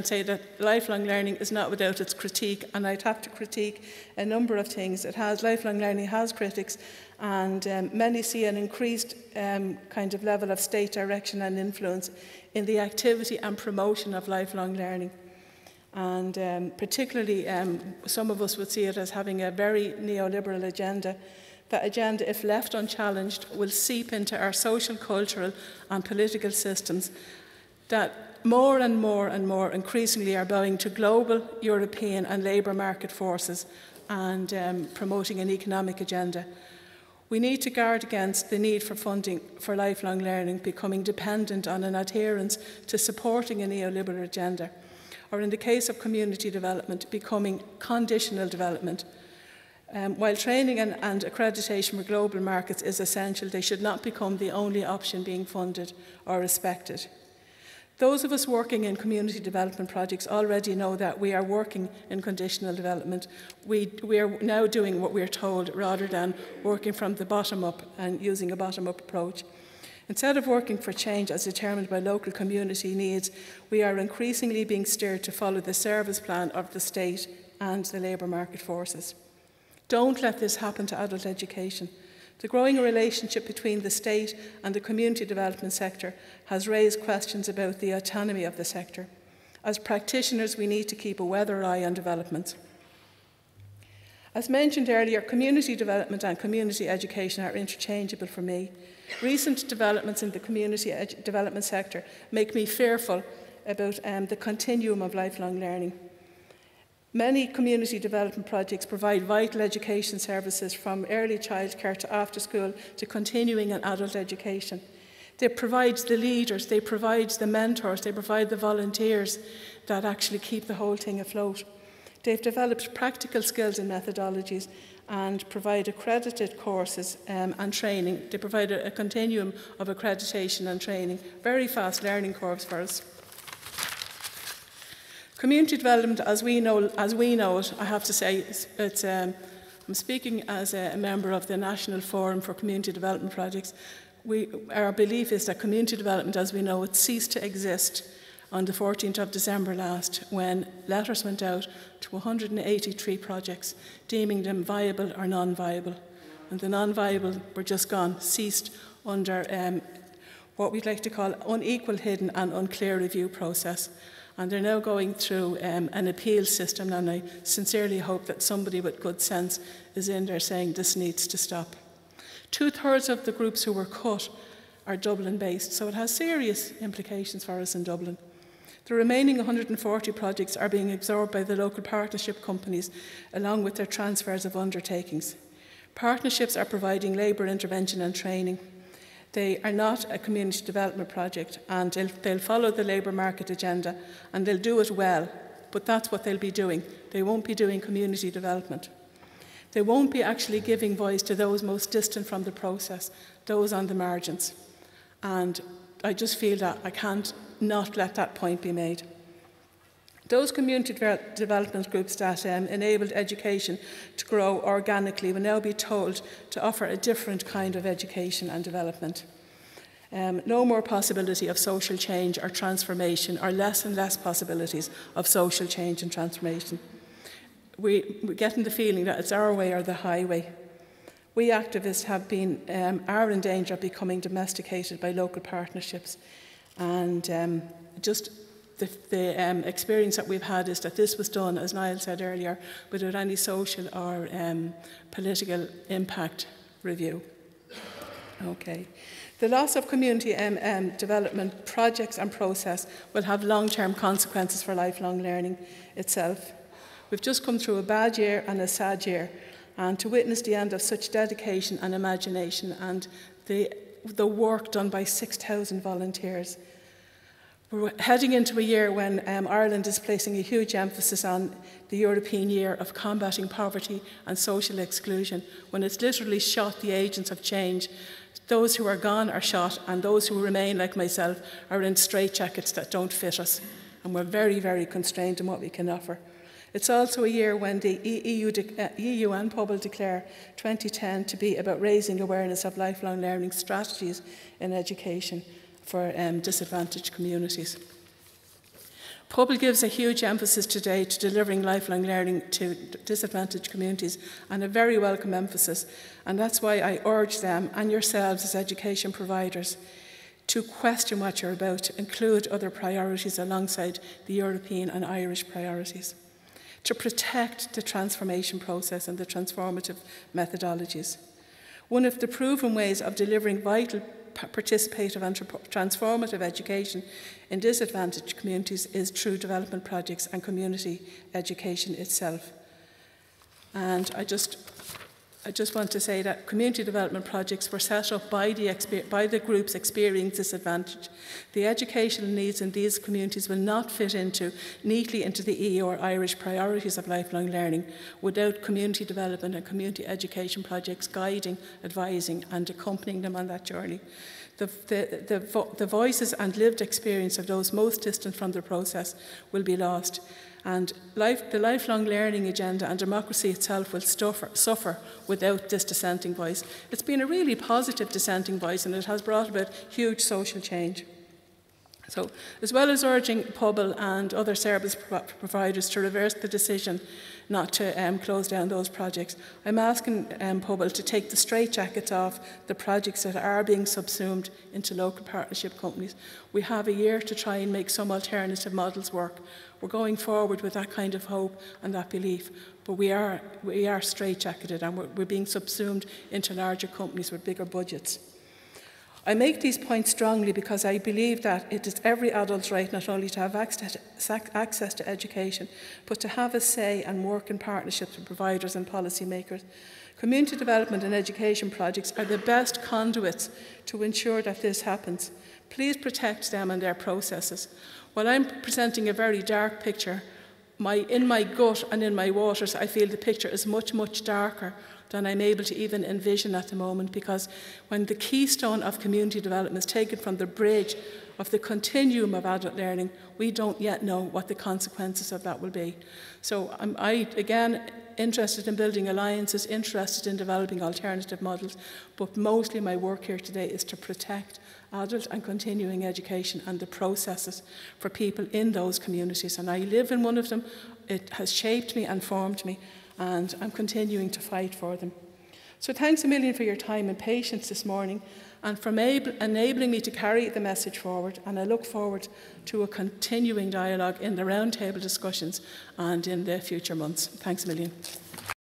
say that lifelong learning is not without its critique, and I'd have to critique a number of things. Lifelong learning has critics, and many see an increased kind of level of state direction and influence in the activity and promotion of lifelong learning. And particularly some of us would see it as having a very neoliberal agenda. That agenda, if left unchallenged, will seep into our social, cultural and political systems that more and more increasingly are bowing to global, European and labour market forces and promoting an economic agenda. We need to guard against the need for funding for lifelong learning becoming dependent on an adherence to supporting a neoliberal agenda, or in the case of community development, becoming conditional development. While training and accreditation for global markets is essential, they should not become the only option being funded or respected. Those of us working in community development projects already know that we are working in conditional development. We are now doing what we are told rather than working from the bottom up and using a bottom-up approach. Instead of working for change as determined by local community needs, we are increasingly being steered to follow the service plan of the state and the labour market forces. Don't let this happen to adult education. The growing relationship between the state and the community development sector has raised questions about the autonomy of the sector. As practitioners, we need to keep a weather eye on developments. As mentioned earlier, community development and community education are interchangeable for me. Recent developments in the community development sector make me fearful about the continuum of lifelong learning. Many community development projects provide vital education services from early childcare to after school to continuing and adult education. They provide the leaders, they provide the mentors, they provide the volunteers that actually keep the whole thing afloat. They've developed practical skills and methodologies and provide accredited courses and training. They provide a continuum of accreditation and training, very fast learning curves for us. Community development, as we know it, I have to say, I'm speaking as a member of the National Forum for Community Development Projects. Our belief is that community development, as we know it, ceased to exist on the 14th of December last, when letters went out to 183 projects, deeming them viable or non-viable. And the non-viable were just gone, ceased under what we'd like to call unequal, hidden and unclear review process. And they're now going through an appeal system, and I sincerely hope that somebody with good sense is in there saying this needs to stop. 2/3 of the groups who were cut are Dublin-based, so it has serious implications for us in Dublin. The remaining 140 projects are being absorbed by the local partnership companies, along with their transfers of undertakings. Partnerships are providing labour intervention and training. They are not a community development project, and they'll follow the labour market agenda, and they'll do it well, but that's what they'll be doing. They won't be doing community development. They won't be actually giving voice to those most distant from the process, those on the margins. And I just feel that I can't not let that point be made. Those community development groups that enabled education to grow organically will now be told to offer a different kind of education and development. No more possibility of social change or transformation, or less and less possibilities of social change and transformation. We're getting the feeling that it's our way or the highway. We activists are in danger of becoming domesticated by local partnerships, and the experience that we've had is that this was done, as Neill said earlier, without any social or political impact review. Okay. The loss of community development projects and process will have long-term consequences for lifelong learning itself. We've just come through a bad year and a sad year, and to witness the end of such dedication and imagination and the work done by 6,000 volunteers. We're heading into a year when Ireland is placing a huge emphasis on the European Year of Combating Poverty and Social Exclusion, when it's literally shot the agents of change. Those who are gone are shot, and those who remain, like myself, are in straitjackets that don't fit us. And we're very, very constrained in what we can offer. It's also a year when the EU and Pobal declare 2010 to be about raising awareness of lifelong learning strategies in education for disadvantaged communities. Pobal gives a huge emphasis today to delivering lifelong learning to disadvantaged communities, and a very welcome emphasis. And that's why I urge them and yourselves as education providers to question what you're about, to include other priorities alongside the European and Irish priorities, to protect the transformation process and the transformative methodologies. One of the proven ways of delivering vital participative and transformative education in disadvantaged communities is through development projects and community education itself. And I just want to say that community development projects were set up by the groups experiencing disadvantage. The educational needs in these communities will not fit neatly into the EU or Irish priorities of lifelong learning without community development and community education projects guiding, advising and accompanying them on that journey. The voices and lived experience of those most distant from the process will be lost. And the lifelong learning agenda and democracy itself will suffer without this dissenting voice. It's been a really positive dissenting voice, and it has brought about huge social change. So, as well as urging Pobal and other service providers to reverse the decision not to close down those projects, I'm asking Pobal to take the straitjackets off the projects that are being subsumed into local partnership companies. We have a year to try and make some alternative models work. We're going forward with that kind of hope and that belief, but we are straitjacketed, and we're being subsumed into larger companies with bigger budgets. I make these points strongly because I believe that it is every adult's right not only to have access to education, but to have a say and work in partnerships with providers and policymakers. Community development and education projects are the best conduits to ensure that this happens. Please protect them and their processes. While I'm presenting a very dark picture, in my gut and in my waters, I feel the picture is much, much darker than I'm able to even envision at the moment, because when the keystone of community development is taken from the bridge of the continuum of adult learning, we don't yet know what the consequences of that will be. So again, interested in building alliances, interested in developing alternative models, but mostly my work here today is to protect adult and continuing education and the processes for people in those communities. And I live in one of them. It has shaped me and formed me, and I'm continuing to fight for them. So thanks a million for your time and patience this morning, and for enabling me to carry the message forward. And I look forward to a continuing dialogue in the roundtable discussions and in the future months. Thanks a million.